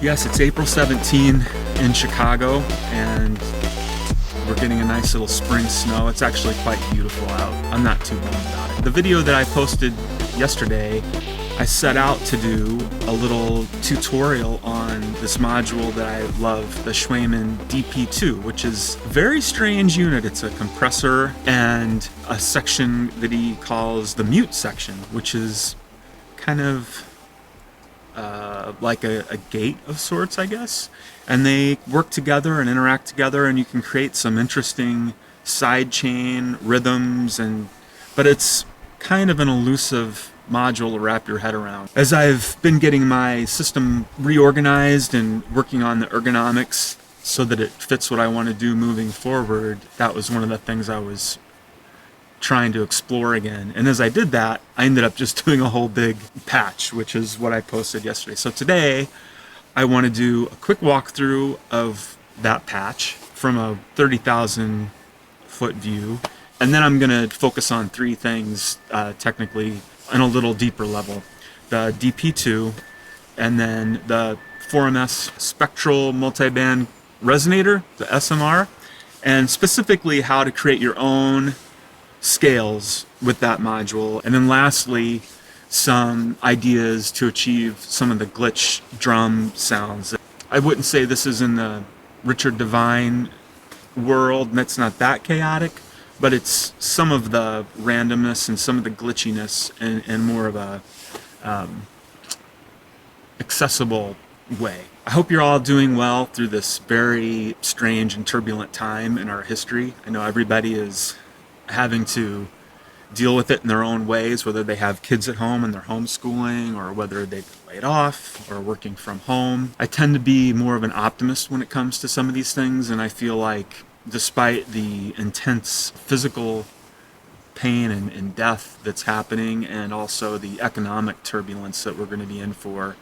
Yes, it's April 17 in Chicago, and we're getting a nice little spring snow. It's actually quite beautiful out. I'm not too bummed about it. The video that I posted yesterday, I set out to do a little tutorial on this module that I love, the Cwejman DP-2, which is a very strange unit. It's a compressor and a section that he calls the mute section, which is kind of like a gate of sorts, I guess. And they work together and interact together, and you can create some interesting sidechain rhythms, but it's kind of an elusive module to wrap your head around. As I've been getting my system reorganized and working on the ergonomics so that it fits what I want to do moving forward, that was one of the things I was trying to explore again. And as I did that, I ended up just doing a whole big patch, which is what I posted yesterday. So today I want to do a quick walkthrough of that patch from a 30,000 foot view, and then I'm going to focus on three things technically on a little deeper level: the DP-2, and then the 4MS Spectral Multiband Resonator, the SMR, and specifically how to create your own scales with that module. And then lastly, some ideas to achieve some of the glitch drum sounds. I wouldn't say this is in the Richard Devine world, and it's not that chaotic, but it's some of the randomness and some of the glitchiness and more of a accessible way. I hope you're all doing well through this very strange and turbulent time in our history. I know everybody is having to deal with it in their own ways, whether they have kids at home and they're homeschooling, or whether they've laid off or working from home. I tend to be more of an optimist when it comes to some of these things, and I feel like despite the intense physical pain and death that's happening, and also the economic turbulence that we're going to be in for,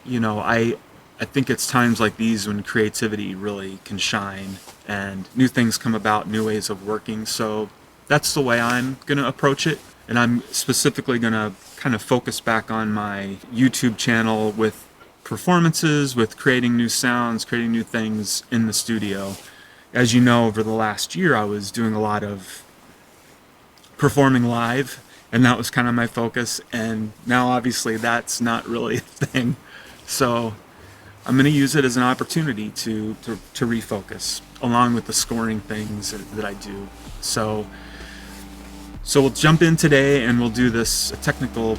you know, I think it's times like these when creativity really can shine and new things come about, new ways of working. So that's the way I'm going to approach it. And I'm specifically going to kind of focus back on my YouTube channel with performances, with creating new sounds, creating new things in the studio. As you know, over the last year, I was doing a lot of performing live, and that was kind of my focus. And now obviously that's not really a thing. So I'm going to use it as an opportunity to refocus, along with the scoring things that I do. So we'll jump in today and we'll do this technical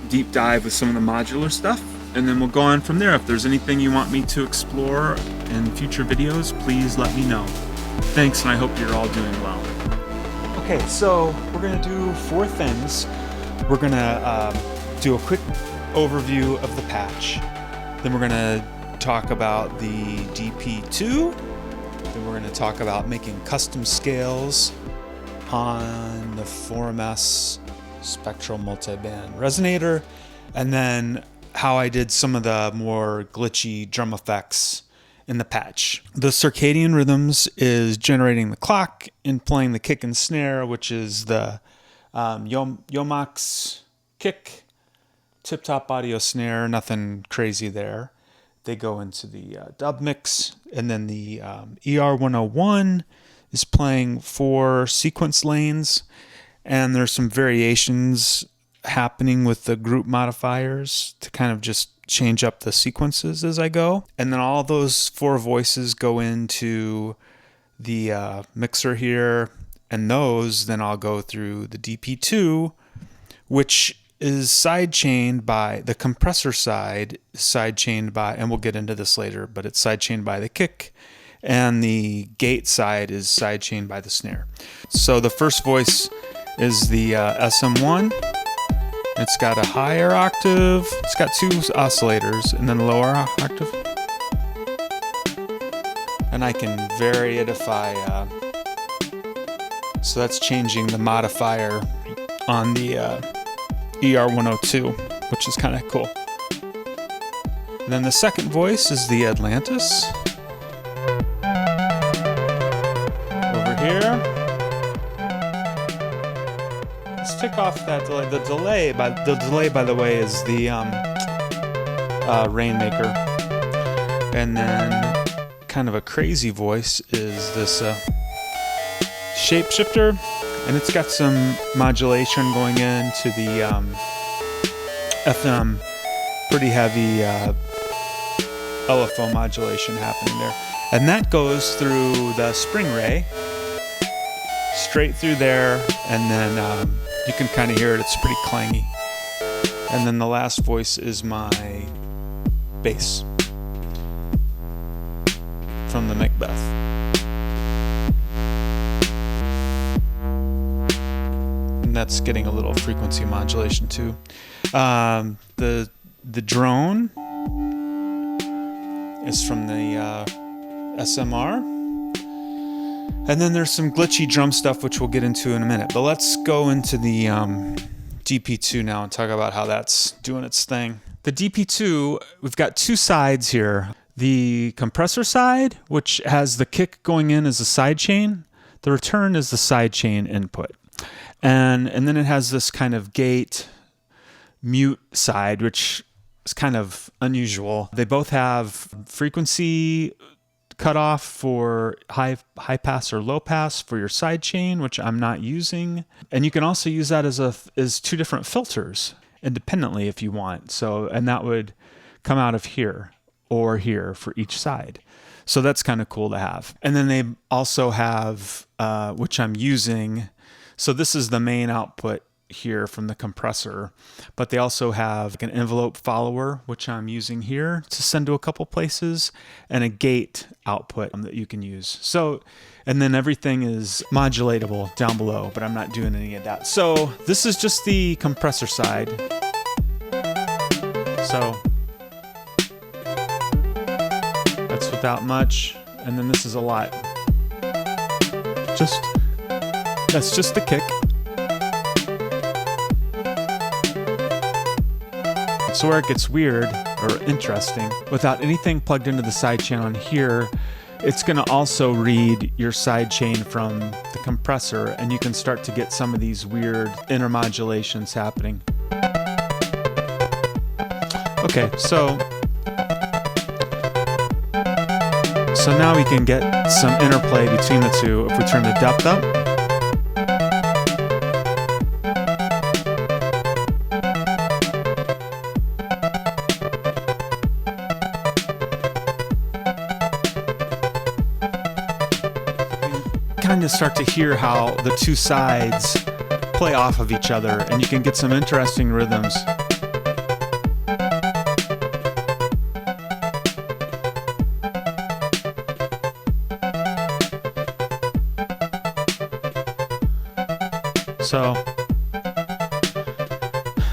deep dive with some of the modular stuff, and then we'll go on from there. If there's anything you want me to explore in future videos, please let me know. Thanks, and I hope you're all doing well. Okay, so we're going to do four things. We're going to do a quick overview of the patch. Then we're going to talk about the DP-2. Then we're going to talk about making custom scales on the 4MS Spectral Multiband Resonator, and then how I did some of the more glitchy drum effects in the patch. The circadian rhythms is generating the clock and playing the kick and snare, which is the Yomax kick, tip-top audio snare, nothing crazy there. They go into the dub mix, and then the ER101 is playing 4 sequence lanes, and there's some variations happening with the group modifiers to kind of just change up the sequences as I go. And then all those 4 voices go into the mixer here, and those then I'll go through the DP-2, which is sidechained by the compressor side, sidechained by, and we'll get into this later, but it's sidechained by the kick, and the gate side is sidechained by the snare. So the first voice is the SM1. It's got a higher octave, it's got 2 oscillators, and then a lower octave. And I can vary it if I, so that's changing the modifier on the ER102, which is kind of cool. And then the second voice is the Atlantis. Over here. Let's tick off that delay. The delay, by the way, is the Rainmaker. And then kind of a crazy voice is this shapeshifter, and it's got some modulation going into the FM, pretty heavy LFO modulation happening there. And that goes through the spring ray, straight through there, and then you can kind of hear it, it's pretty clangy. And then the last voice is my bass from the Macbeth. And that's getting a little frequency modulation too. The drone is from the SMR. And then there's some glitchy drum stuff, which we'll get into in a minute. But let's go into the DP-2 now and talk about how that's doing its thing. The DP-2, we've got two sides here. The compressor side, which has the kick going in as a side chain. The return is the side chain input. And then it has this kind of gate mute side, which is kind of unusual. They both have frequency cutoff for high pass or low pass for your side chain, which I'm not using. And you can also use that as two different filters independently if you want. So, and that would come out of here or here for each side. So that's kind of cool to have. And then they also have, which I'm using. So this is the main output here from the compressor, but they also have an envelope follower, which I'm using here to send to a couple places, and a gate output that you can use. So, and then everything is modulatable down below, but I'm not doing any of that. So this is just the compressor side. So that's without much, and then this is a lot. That's just the kick. So where it gets weird or interesting, without anything plugged into the side chain on here, it's going to also read your side chain from the compressor, and you can start to get some of these weird intermodulations happening. Okay, so now we can get some interplay between the two if we turn the depth up. Kind of start to hear how the two sides play off of each other, and you can get some interesting rhythms. So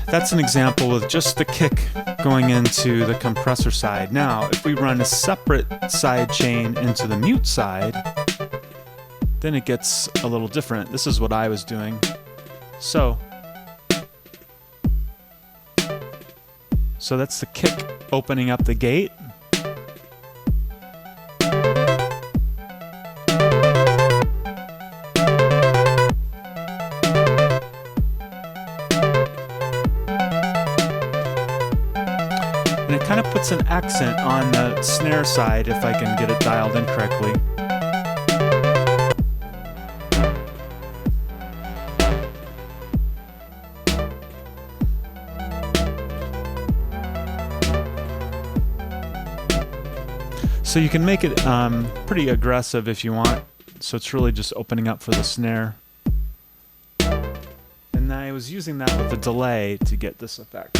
that's an example with just the kick going into the compressor side. Now, if we run a separate side chain into the mute side, then it gets a little different. This is what I was doing. So that's the kick opening up the gate. And it kind of puts an accent on the snare side if I can get it dialed in correctly. So you can make it pretty aggressive if you want. So it's really just opening up for the snare. And I was using that with the delay to get this effect.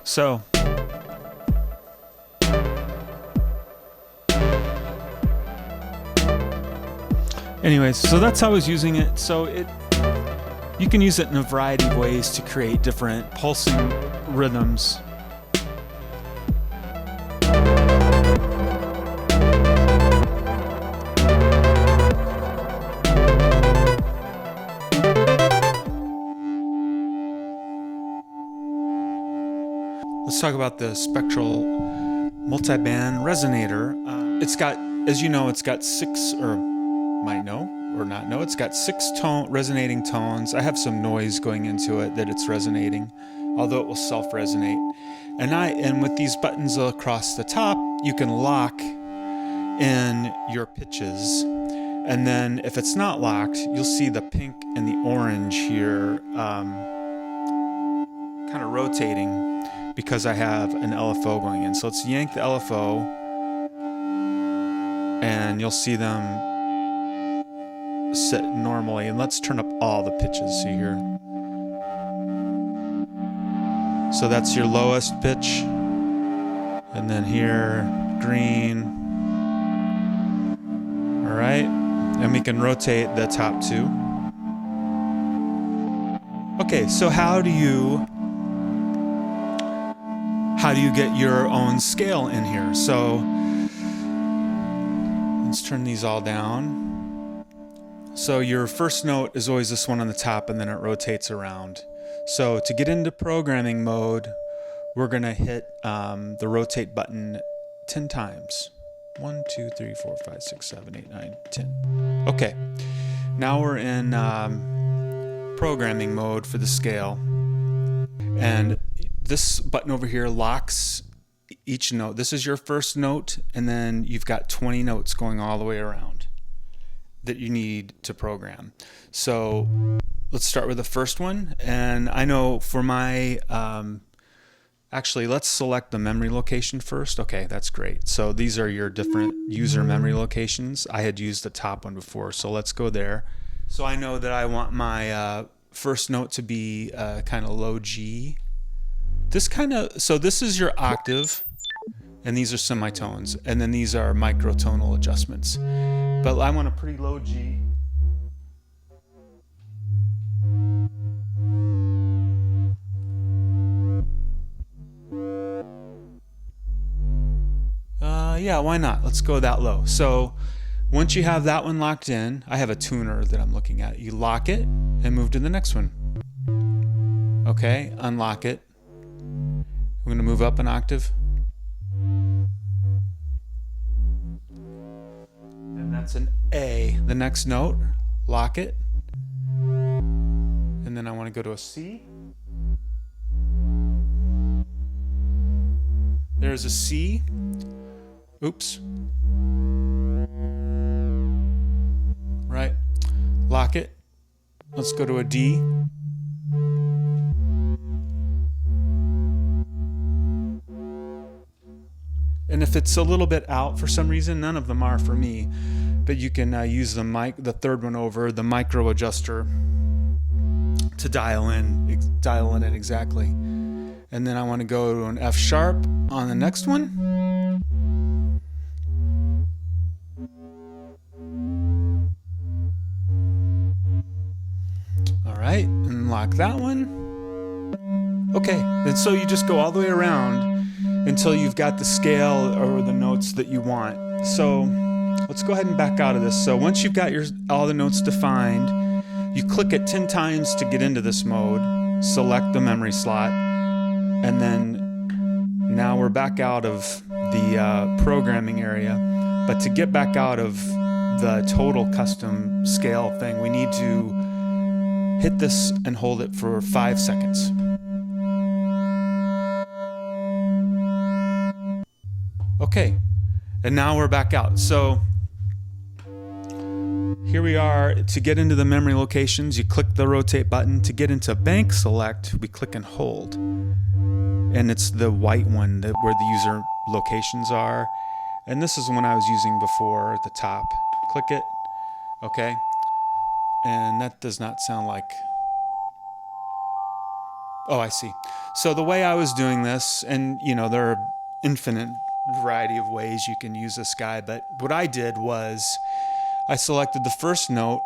So anyways, so that's how I was using it. So you can use it in a variety of ways to create different pulsing rhythms. Let's talk about the Spectral Multiband Resonator. It's got, as you know, it's got might know or not know. It's got 6 resonating tones. I have some noise going into it that it's resonating, although it will self-resonate. And with these buttons across the top, you can lock in your pitches. And then if it's not locked, you'll see the pink and the orange here kind of rotating because I have an LFO going in. So let's yank the LFO and you'll see them set normally. And let's turn up all the pitches so you hear. So that's your lowest pitch. And then here, green. All right. And we can rotate the top 2. Okay, so how do you get your own scale in here? So let's turn these all down. So your first note is always this one on the top, and then it rotates around. So to get into programming mode, we're going to hit the rotate button 10 times. 1, 2, 3, 4, 5, 6, 7, 8, 9, 10. Okay, now we're in programming mode for the scale. And this button over here locks each note. This is your first note, and then you've got 20 notes going all the way around that you need to program. So let's start with the first one. And I know for my, actually, let's select the memory location first. Okay, that's great. So these are your different user memory locations. I had used the top one before, so let's go there. So I know that I want my first note to be kind of low G. So this is your octave, and these are semitones, and then these are microtonal adjustments. But I want a pretty low G. Yeah, why not? Let's go that low. So once you have that one locked in, I have a tuner that I'm looking at. You lock it and move to the next one. Okay, unlock it. We're going to move up an octave. And that's an A. The next note, lock it. And then I want to go to a C. There's a C. Oops. Right. Lock it. Let's go to a D. And if it's a little bit out for some reason, none of them are for me, but you can use the third one over, the micro adjuster, to dial in it exactly. And then I want to go to an F sharp on the next one. All right, and lock that one. Okay, and so you just go all the way around until you've got the scale or the notes that you want. So let's go ahead and back out of this. So once you've got all the notes defined, you click it 10 times to get into this mode, select the memory slot, and then now we're back out of the programming area. But to get back out of the total custom scale thing, we need to hit this and hold it for 5 seconds. Okay, and now we're back out. So here we are. To get into the memory locations, you click the rotate button. To get into bank select, we click and hold. And it's the white one where the user locations are. And this is the one I was using before at the top. Click it. Okay. And that does not sound like... Oh, I see. So the way I was doing this, and there are infinite variety of ways you can use this guy, but what I did was I selected the first note,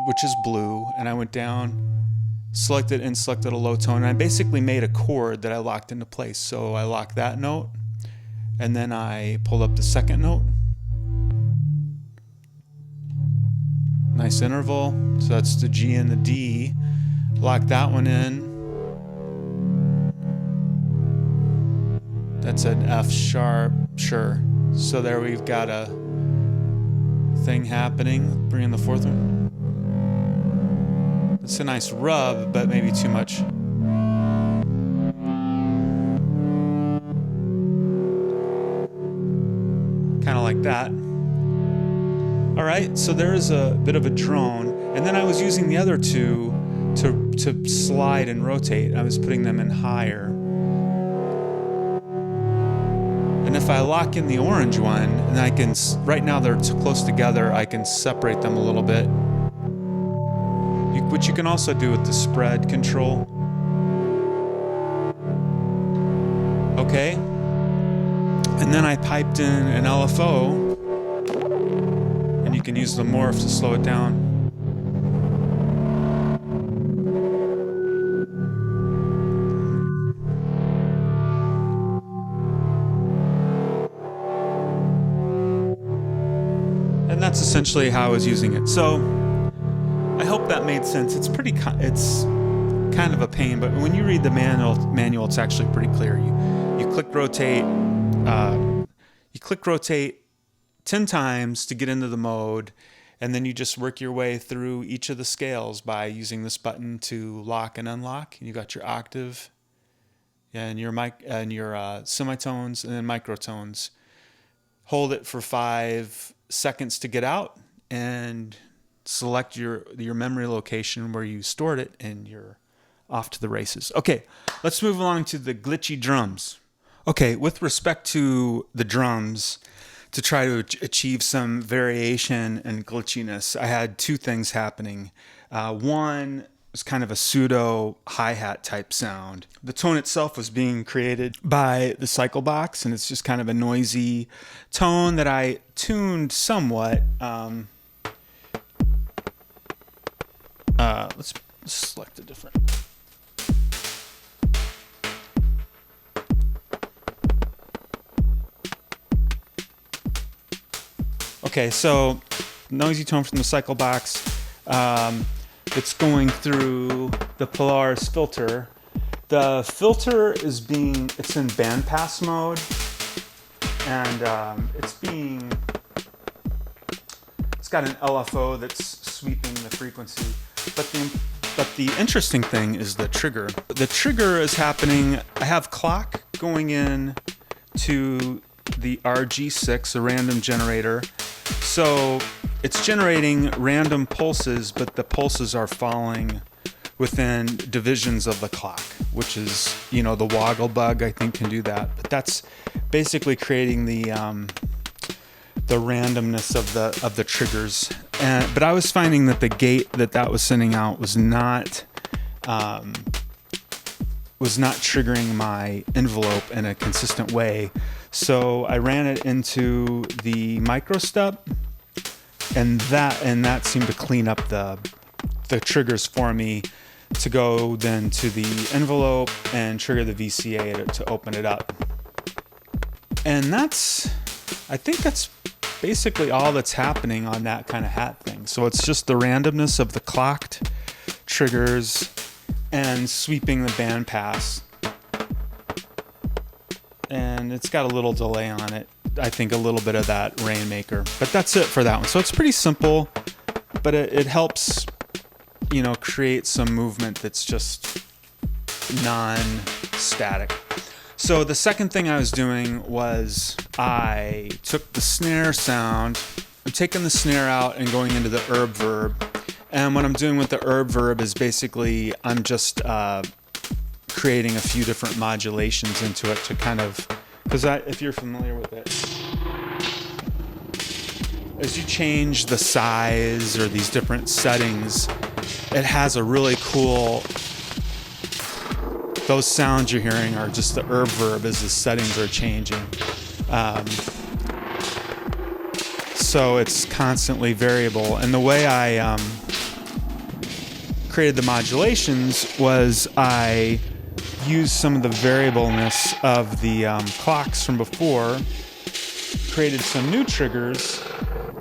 which is blue, and I went down, selected a low tone, and I basically made a chord that I locked into place. So I locked that note, and then I pulled up the second note. Nice interval. So that's the G and the D. Lock that one in. That's an F sharp, sure. So there we've got a thing happening. Bring in the fourth one. It's a nice rub, but maybe too much. Kind of like that. All right, so there's a bit of a drone, and then I was using the other two to slide and rotate. I was putting them in higher. And if I lock in the orange one, and I can, right now they're too close together, I can separate them a little bit. Which you can also do with the spread control. Okay. And then I piped in an LFO, and you can use the morph to slow it down. And that's essentially how I was using it. So I hope that made sense. It's kind of a pain, but when you read the manual, it's actually pretty clear. You click rotate. You click rotate 10 times to get into the mode, and then you just work your way through each of the scales by using this button to lock and unlock. And you got your octave, and your mic, and your semitones, and then microtones. Hold it for 5 seconds to get out, and select your memory location where you stored it, and you're off to the races. Okay, let's move along to the glitchy drums. Okay, with respect to the drums, to try to achieve some variation and glitchiness, I had 2 things happening. One was kind of a pseudo hi-hat type sound. The tone itself was being created by the cycle box, and it's just kind of a noisy tone that I tuned somewhat. Let's select a different. Okay, so noisy tone from the cycle box. It's going through the Polaris filter. The filter is it's in bandpass mode, and it's got an LFO that's sweeping the frequency. But the interesting thing is the trigger. The trigger is happening. I have clock going in to the RG6, a random generator. So it's generating random pulses, but the pulses are falling within divisions of the clock, which is, the woggle bug, I think, can do that. But that's basically creating the randomness of the triggers. But I was finding that the gate that was sending out was not triggering my envelope in a consistent way. So I ran it into the microstep, and that seemed to clean up the triggers for me to go then to the envelope and trigger the VCA to open it up. And I think that's basically all that's happening on that kind of hat thing. So it's just the randomness of the clocked triggers and sweeping the bandpass. And it's got a little delay on it. I think a little bit of that Rainmaker. But that's it for that one. So it's pretty simple, but it helps, create some movement that's just non-static. So the second thing I was doing was I took the snare sound. I'm taking the snare out and going into the herb verb. And what I'm doing with the herb verb is basically I'm just creating a few different modulations into it to kind of, because if you're familiar with it, as you change the size or these different settings, it has a really cool, those sounds you're hearing are just the herb verb as the settings are changing. So it's constantly variable. And the way I created the modulations was I used some of the variableness of the clocks from before, created some new triggers,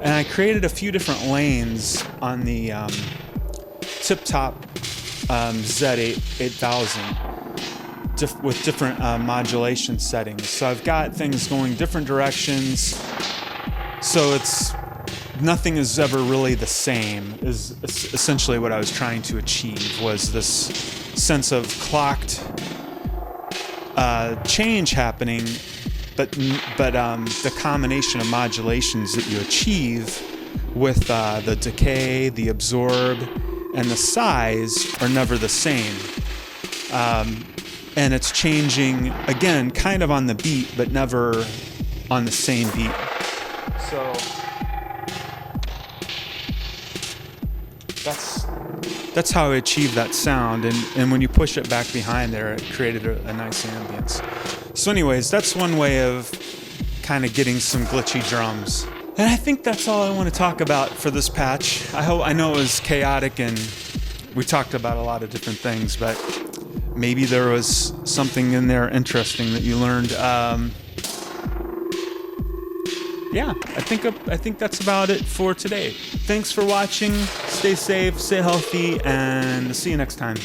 and I created a few different lanes on the tip-top Z8000 with different modulation settings. So I've got things going different directions. So it's nothing is ever really the same, is essentially what I was trying to achieve, was this sense of clocked change happening, but the combination of modulations that you achieve with the decay, the absorb, and the size are never the same. And it's changing, again, kind of on the beat, but never on the same beat. So that's how I achieved that sound. And when you push it back behind there, it created a nice ambience. So anyways, that's one way of kind of getting some glitchy drums. And I think that's all I want to talk about for this patch. I know it was chaotic and we talked about a lot of different things, but maybe there was something in there interesting that you learned. Yeah, I think that's about it for today. Thanks for watching. Stay safe, stay healthy, and see you next time.